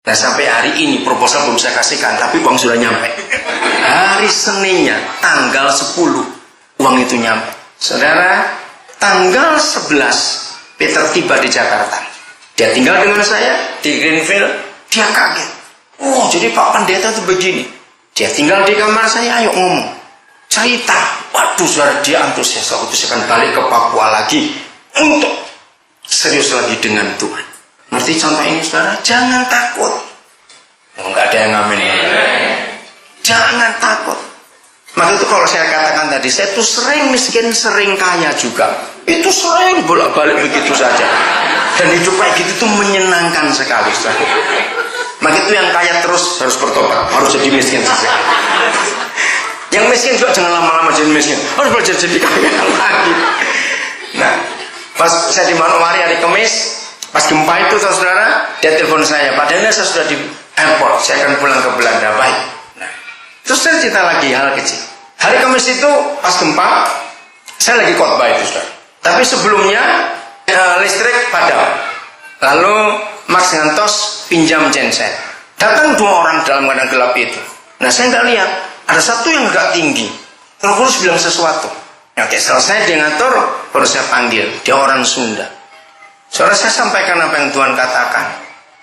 Nah sampai hari ini proposal belum saya kasihkan, tapi uang sudah nyampe. Hari Seninnya tanggal 10 uang itu nyampe. Saudara, tanggal 11 Peter tiba di Jakarta. Dia tinggal dengan saya di Greenfield. Dia kaget. Oh, jadi Pak Pendeta itu begini. Dia tinggal di kamar saya, ayo ngomong. Cerita. Waduh, saudara, dia antusias. Waktu itu saya akan balik ke Papua lagi untuk serius lagi dengan Tuhan. Ngerti contoh ini, saudara? Jangan takut. Oh, nggak ada yang ngamen. Jangan takut. Maka itu kalau saya katakan tadi, saya tuh sering miskin, sering kaya juga. Itu sering bolak-balik begitu saja. Dan hidup kayak gitu tuh menyenangkan sekali, saudara. Maka itu yang kaya terus harus bertobat, harus jadi miskin saja. Yang miskin juga jangan lama-lama jadi miskin, harus belajar jadi kaya lagi. Nah, pas saya di Manokwari hari Kamis, pas gempa itu saudara, dia telepon saya, Pak Daniel, saya sudah di airport, saya akan pulang ke Belanda. Baik. Nah, terus saya cerita lagi hal kecil. Hari Kamis itu pas gempa, saya lagi khotbah itu saudara. Tapi sebelumnya listrik padam. Lalu Mas Ngantos pinjam genset. Datang 2 orang dalam keadaan gelap itu. Nah saya nggak lihat, ada satu yang agak tinggi. Terus bilang sesuatu. Oke, selesai dia ngatur, baru saya panggil. Dia orang Sunda. Saudara, saya sampaikan apa yang Tuhan katakan.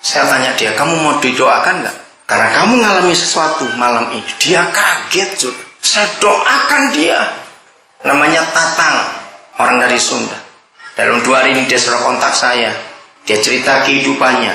Saya tanya dia, kamu mau didoakan nggak? Karena kamu ngalami sesuatu malam ini. Dia kaget, saudara. Saya doakan dia. Namanya Tatang, orang dari Sunda. Dalam 2 hari ini dia sudah kontak saya. Dia cerita kehidupannya.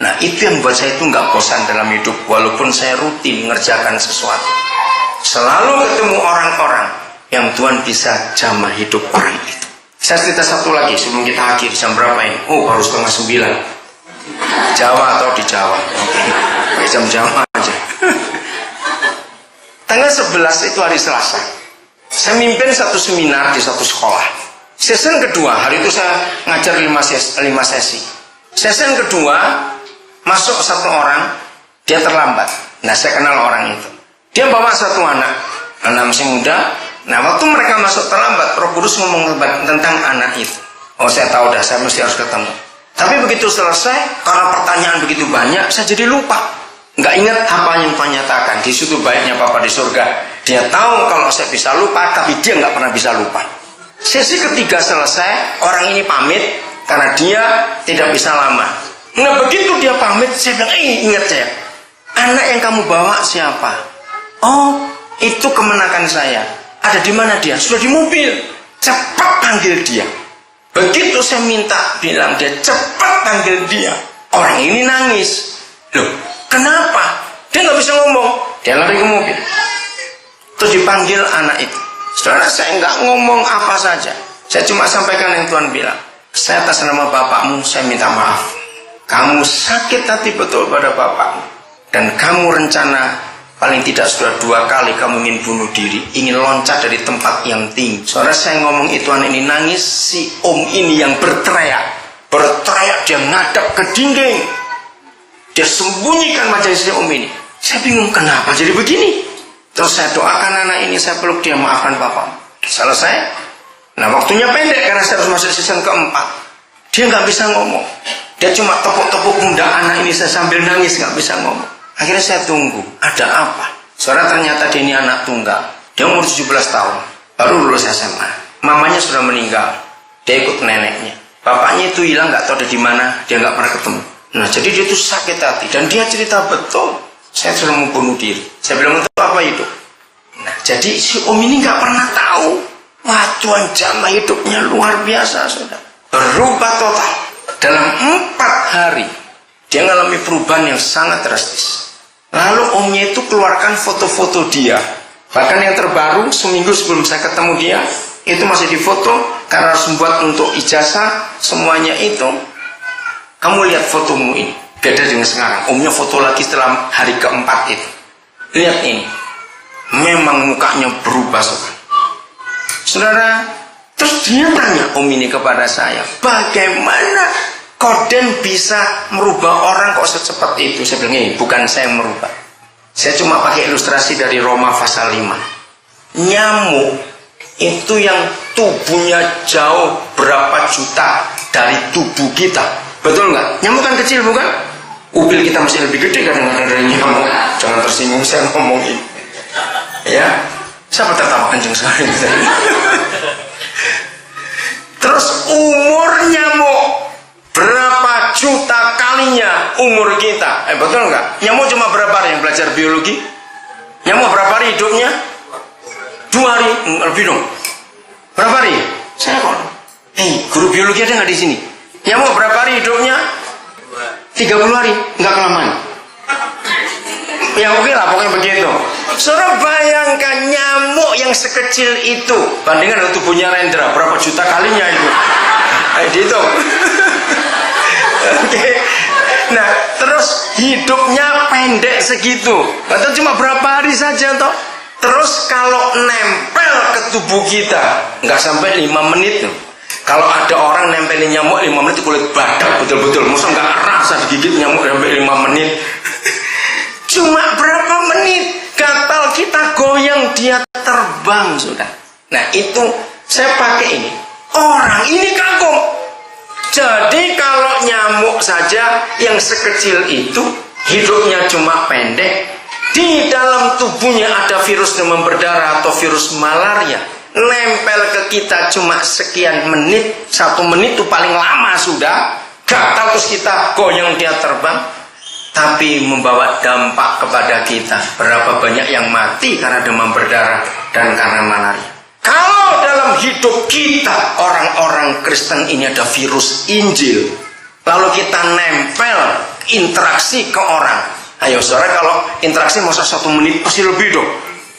Nah itu yang buat saya itu nggak bosan dalam hidup. Walaupun saya rutin mengerjakan sesuatu, selalu ketemu orang-orang yang Tuhan bisa jamah hidup orang itu. Saya cerita satu lagi sebelum kita akhir. Jam berapa ini? Oh, baru 8:30. Jawa atau di Jawa? Oke, pakai jam Jawa aja. Tanggal 11 itu hari Selasa. Saya mimpin satu seminar di satu sekolah. Session kedua, hari itu saya ngajar 5 sesi. Session kedua, masuk satu orang, dia terlambat. Nah, saya kenal orang itu. Dia bawa satu anak masih muda. Nah, waktu mereka masuk terlambat, Roh Kudus ngomong tentang anak itu. Oh, saya tahu dah, saya mesti harus ketemu. Tapi begitu selesai, karena pertanyaan begitu banyak, saya jadi lupa. Nggak ingat apa yang Tuhan nyatakan. Di situ baiknya Bapa di surga. Dia tahu kalau saya bisa lupa, tapi dia nggak pernah bisa lupa. Sesi ketiga selesai, orang ini pamit karena dia tidak bisa lama. Nah begitu dia pamit, saya bilang, ingat saya, anak yang kamu bawa siapa? Oh, itu kemenakan saya. Ada di mana dia? Sudah di mobil. Cepat panggil dia. Begitu saya minta, bilang dia cepat panggil dia. Orang ini nangis. Loh, kenapa? Dia nggak bisa ngomong. Dia lari ke mobil. Terus dipanggil anak itu. Saudara, saya nggak ngomong apa saja. Saya cuma sampaikan yang Tuhan bilang. Saya atas nama bapakmu, saya minta maaf. Kamu sakit hati betul pada bapakmu. Dan kamu rencana, paling tidak sudah 2 kali kamu ingin bunuh diri. Ingin loncat dari tempat yang tinggi. Saudara, saya ngomong itu, anak ini nangis. Si om ini yang berteriak. Berteriak, dia ngadap ke dinding. Dia sembunyikan wajah si om ini. Saya bingung, kenapa jadi begini? Terus saya doakan anak ini, saya peluk dia, maafkan bapak. Selesai. Nah waktunya pendek karena saya harus masuk season keempat. Dia nggak bisa ngomong. Dia cuma tepuk-tepuk pundak anak ini, saya sambil nangis nggak bisa ngomong. Akhirnya saya tunggu, ada apa? Saudara, ternyata dia ini anak tunggal. Dia umur 17 tahun, baru lulus SMA. Mamanya sudah meninggal. Dia ikut neneknya. Bapaknya itu hilang, nggak tahu ada di mana. Dia nggak pernah ketemu. Nah jadi dia itu sakit hati dan dia cerita betul. Saya sudah mau bunuh diri. Saya bilang, untuk apa itu? Nah, jadi si om ini nggak pernah tahu. Wah, Tuhan jamah hidupnya luar biasa, saudara. Berubah total. Dalam 4 hari, dia mengalami perubahan yang sangat drastis. Lalu omnya itu keluarkan foto-foto dia. Bahkan yang terbaru, seminggu sebelum saya ketemu dia, itu masih difoto, karena harus membuat untuk ijazah, semuanya itu. Kamu lihat fotomu ini. Beda dengan sekarang. Omnya foto lagi setelah hari keempat itu. Lihat ini. Memang mukanya berubah, saudara. Saudara, terus dia tanya om ini kepada saya, bagaimana Koden bisa merubah orang kok secepat itu? Saya bilang, bukan saya yang merubah. Saya cuma pakai ilustrasi dari Roma pasal 5. Nyamuk itu yang tubuhnya jauh berapa juta dari tubuh kita. Betul nggak? Nyamuk kan kecil bukan? Upil kita masih lebih gede kadang-kadang dari nyamuk. Jangan tersinggung saya ngomongin. Ya, siapa tertawa kenceng sekali. Terus umur nyamuk berapa juta kalinya umur kita? Betul nggak? Nyamuk cuma berapa hari yang belajar biologi? Nyamuk berapa hari hidupnya? 2 hari, lebih dong. Berapa hari? Saya kok. Guru biologi ada nggak di sini? Nyamuk berapa hari hidupnya? 30 hari, nggak kelamaan. Ya oke lah, pokoknya begitu. Saudara bayangkan nyamuk yang sekecil itu bandingkan dengan tubuhnya Rendra, berapa juta kalinya itu? Dihitung. Oke. Nah, terus hidupnya pendek segitu. Atau cuma berapa hari saja toh? Terus kalau nempel ke tubuh kita nggak sampai 5 menit tuh. Kalau ada orang nempelin nyamuk 5 menit kulit badak betul-betul. Masa nggak rasa digigit nyamuk sampai 5 menit. Cuma berapa menit gatal kita goyang dia terbang sudah. Nah itu saya pakai ini. Orang ini kagum. Jadi kalau nyamuk saja yang sekecil itu hidupnya cuma pendek, di dalam tubuhnya ada virus demam berdarah atau virus malaria, nempel ke kita cuma sekian menit, 1 menit itu paling lama sudah, gatal terus kita goyang dia terbang, tapi membawa dampak kepada kita. Berapa banyak yang mati karena demam berdarah dan karena malaria. Kalau dalam hidup kita orang-orang Kristen ini ada virus Injil, lalu kita nempel interaksi ke orang. Ayo saudara, kalau interaksi masa 1 menit pasti lebih dong.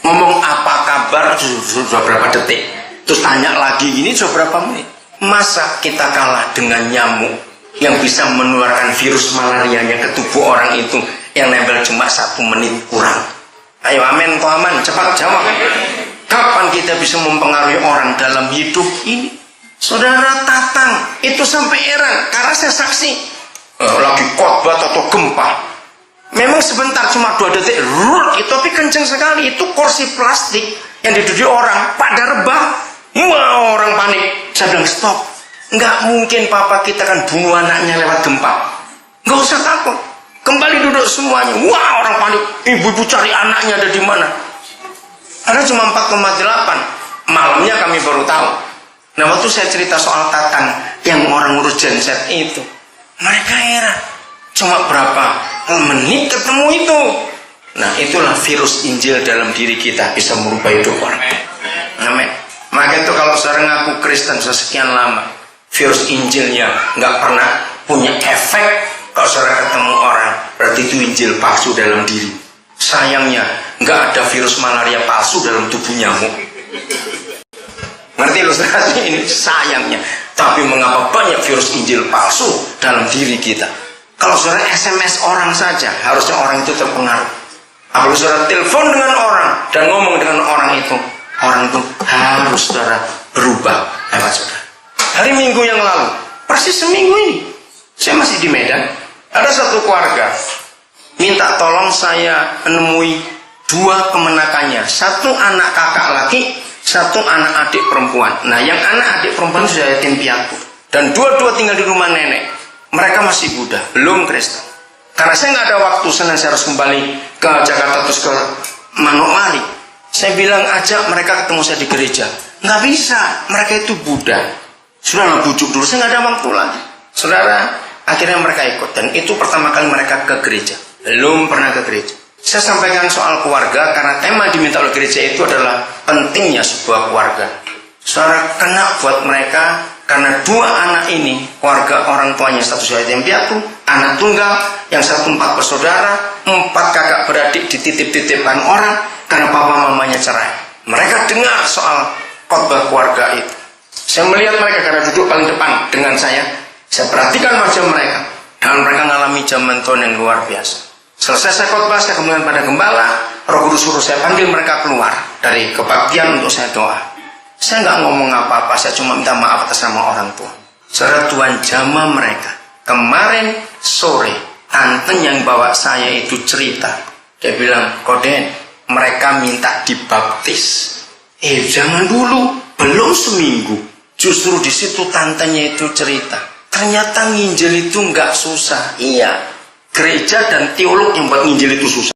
Ngomong apa kabar sudah berapa detik, terus tanya lagi ini sudah berapa menit. Masa kita kalah dengan nyamuk yang bisa menularkan virus malarianya ke tubuh orang itu yang nempel cuma 1 menit kurang? Ayo amin atau aman, cepat jawab. Kapan kita bisa mempengaruhi orang dalam hidup ini? Saudara Tatang itu sampai heran karena saya saksi lagi khotbah atau gempa. Memang sebentar cuma 2 detik, itu tapi kenceng sekali. Itu kursi plastik yang diduduki orang pada rebah. Wah, orang panik. Saya bilang stop. Nggak mungkin papa kita kan bunuh anaknya lewat gempa. Nggak usah takut. Kembali duduk semuanya. Wah, orang panik. Ibu-ibu cari anaknya ada di mana? Ada cuma 4,8. Malamnya kami baru tahu. Nah, waktu saya cerita soal Tatang yang orang urus genset itu, mereka heran. Cuma berapa menit ketemu itu. Nah, itulah virus Injil dalam diri kita bisa merubah hidup orang. Amin. Maka itu kalau saudara ngaku Kristen sekian lama, virus Injilnya nggak pernah punya efek. Kalau saudara ketemu orang, berarti itu Injil palsu dalam diri. Sayangnya nggak ada virus malaria palsu dalam tubuh nyamuk. Ngerti ilustrasi ini? Sayangnya. Tapi mengapa banyak virus Injil palsu dalam diri kita? Kalau saudara SMS orang saja, harusnya orang itu terpengaruh. Apalagi saudara telepon dengan orang dan ngomong dengan orang itu harus saudara berubah lewat saudara. Hari Minggu yang lalu, persis seminggu ini, saya masih di Medan. Ada satu keluarga minta tolong saya menemui 2 kemenakannya, 1 anak kakak laki, 1 anak adik perempuan. Nah, yang anak adik perempuan sudah yatim piatu dan dua-dua tinggal di rumah nenek. Mereka masih Buddha, belum Kristen. Karena saya nggak ada waktu, Senin saya harus kembali ke Jakarta terus ke Manokwari. Saya bilang ajak mereka ketemu saya di gereja. Nggak bisa, mereka itu Buddha. Sudahlah, bujuk dulu, saya nggak ada waktu lagi. Saudara, akhirnya mereka ikut. Dan itu pertama kali mereka ke gereja. Belum pernah ke gereja. Saya sampaikan soal keluarga karena tema diminta oleh gereja itu adalah pentingnya sebuah keluarga. Saudara, kena buat mereka karena 2 anak ini, keluarga orang tuanya 1 yatim piatu, anak tunggal, yang 1 4 bersaudara, 4 kakak beradik dititip-titipkan orang karena papa mamanya cerai. Mereka dengar soal khotbah keluarga itu. Saya melihat mereka karena duduk paling depan dengan saya perhatikan wajah mereka dan mereka mengalami zaman Tuhan yang luar biasa. Selesai saya khotbah, saya kemudian pada gembala, Roh Kudus suruh saya panggil mereka keluar dari kebaktian untuk saya doa. Saya nggak ngomong apa-apa, saya cuma minta maaf atas nama orang tua. Saudara, Tuhan jamah mereka. Kemarin sore, tante yang bawa saya itu cerita. Dia bilang, Koden, mereka minta dibaptis. Jangan dulu, belum seminggu. Justru di situ tantenya itu cerita. Ternyata nginjil itu nggak susah. Iya, gereja dan teolog yang buat nginjil itu susah.